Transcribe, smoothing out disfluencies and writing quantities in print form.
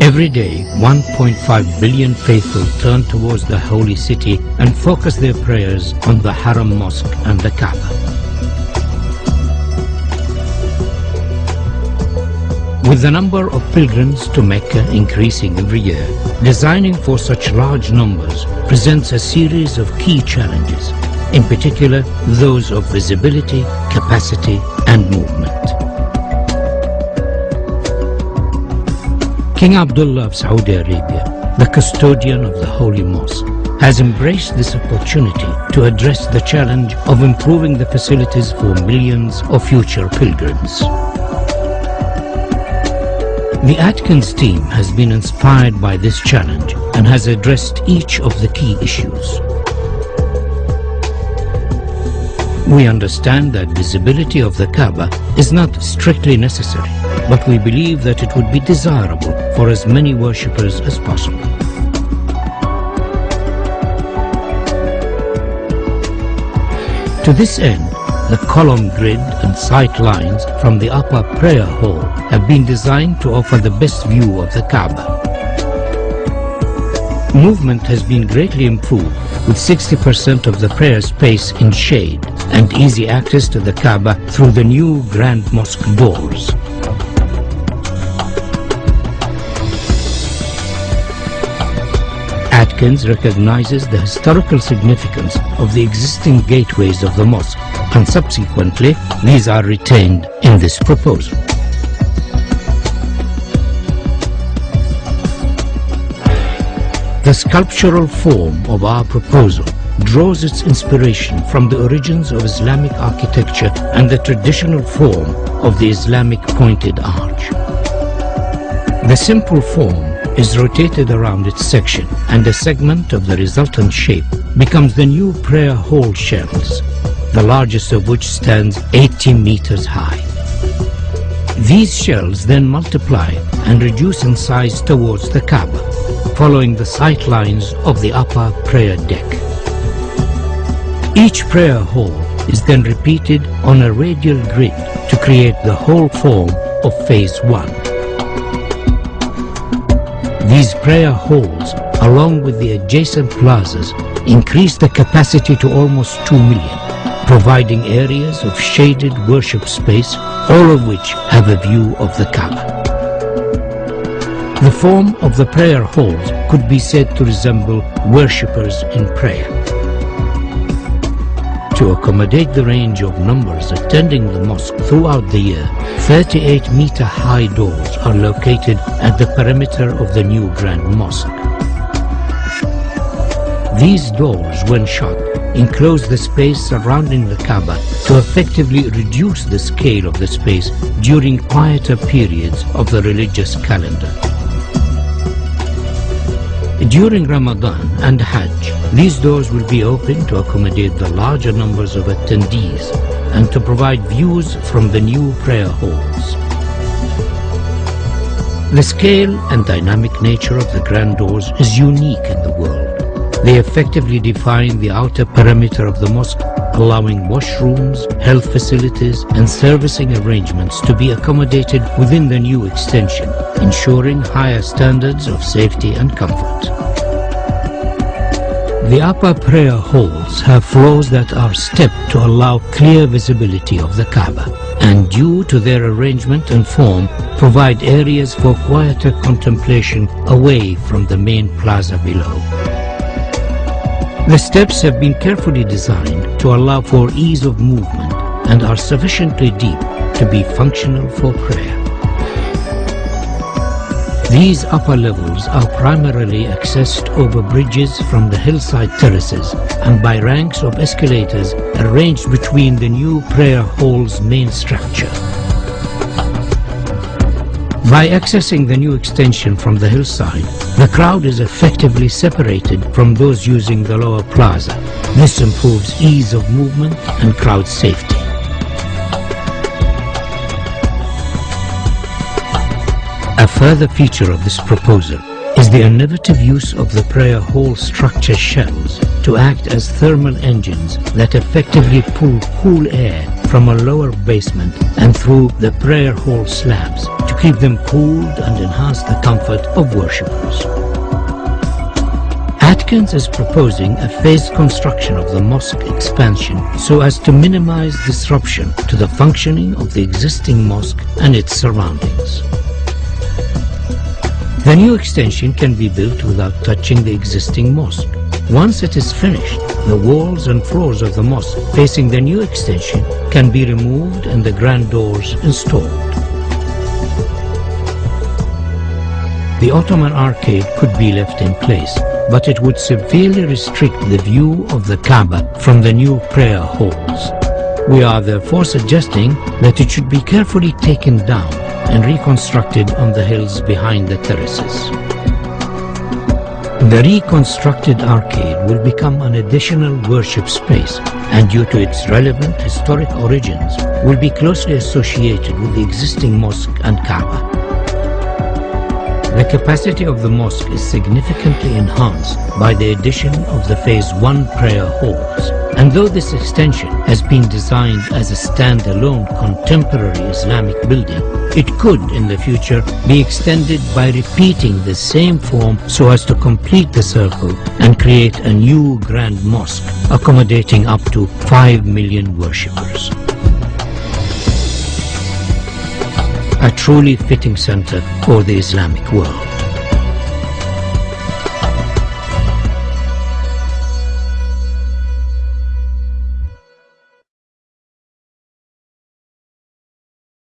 Every day, 1.5 billion faithful turn towards the holy city and focus their prayers on the Haram Mosque and the Kaaba. With the number of pilgrims to Mecca increasing every year, designing for such large numbers presents a series of key challenges, in particular those of visibility, capacity and movement. King Abdullah of Saudi Arabia, the custodian of the Holy Mosque, has embraced this opportunity to address the challenge of improving the facilities for millions of future pilgrims. The Atkins team has been inspired by this challenge and has addressed each of the key issues. We understand that visibility of the Kaaba is not strictly necessary, but we believe that it would be desirable for as many worshippers as possible. To this end, the column grid and sight lines from the upper prayer hall have been designed to offer the best view of the Kaaba. Movement has been greatly improved, with 60% of the prayer space in shade and easy access to the Kaaba through the new Grand Mosque doors. Atkins recognizes the historical significance of the existing gateways of the mosque, and subsequently these are retained in this proposal. The sculptural form of our proposal draws its inspiration from the origins of Islamic architecture and the traditional form of the Islamic pointed arch. The simple form is rotated around its section, and a segment of the resultant shape becomes the new prayer hall shells, the largest of which stands 80 meters high. These shells then multiply and reduce in size towards the Kaaba, following the sight lines of the upper prayer deck. Each prayer hall is then repeated on a radial grid to create the whole form of Phase 1. These prayer halls, along with the adjacent plazas, increase the capacity to almost 2 million, providing areas of shaded worship space, all of which have a view of the Kaaba. The form of the prayer halls could be said to resemble worshippers in prayer. To accommodate the range of numbers attending the mosque throughout the year, 38-meter-high doors are located at the perimeter of the new Grand Mosque. These doors, when shut, enclose the space surrounding the Kaaba to effectively reduce the scale of the space during quieter periods of the religious calendar. During Ramadan and Hajj, these doors will be open to accommodate the larger numbers of attendees and to provide views from the new prayer halls. The scale and dynamic nature of the grand doors is unique in the world. They effectively define the outer perimeter of the mosque, allowing washrooms, health facilities and servicing arrangements to be accommodated within the new extension, ensuring higher standards of safety and comfort. The upper prayer halls have floors that are stepped to allow clear visibility of the Kaaba, and due to their arrangement and form, provide areas for quieter contemplation away from the main plaza below. The steps have been carefully designed to allow for ease of movement and are sufficiently deep to be functional for prayer. These upper levels are primarily accessed over bridges from the hillside terraces and by ranks of escalators arranged between the new prayer hall's main structure. By accessing the new extension from the hillside, the crowd is effectively separated from those using the lower plaza. This improves ease of movement and crowd safety. A further feature of this proposal is the innovative use of the prayer hall structure shells to act as thermal engines that effectively pull cool air from a lower basement and through the prayer hall slabs to keep them cooled and enhance the comfort of worshippers. Atkins is proposing a phased construction of the mosque expansion so as to minimize disruption to the functioning of the existing mosque and its surroundings. The new extension can be built without touching the existing mosque. Once it is finished, the walls and floors of the mosque facing the new extension can be removed and the grand doors installed. The Ottoman arcade could be left in place, but it would severely restrict the view of the Kaaba from the new prayer halls. We are therefore suggesting that it should be carefully taken down and reconstructed on the hills behind the terraces. The reconstructed arcade will become an additional worship space, and due to its relevant historic origins, will be closely associated with the existing mosque and Kaaba. The capacity of the mosque is significantly enhanced by the addition of the Phase 1 prayer halls, and though this extension has been designed as a standalone contemporary Islamic building, it could in the future be extended by repeating the same form so as to complete the circle and create a new grand mosque accommodating up to 5 million worshippers. A truly fitting center for the Islamic world.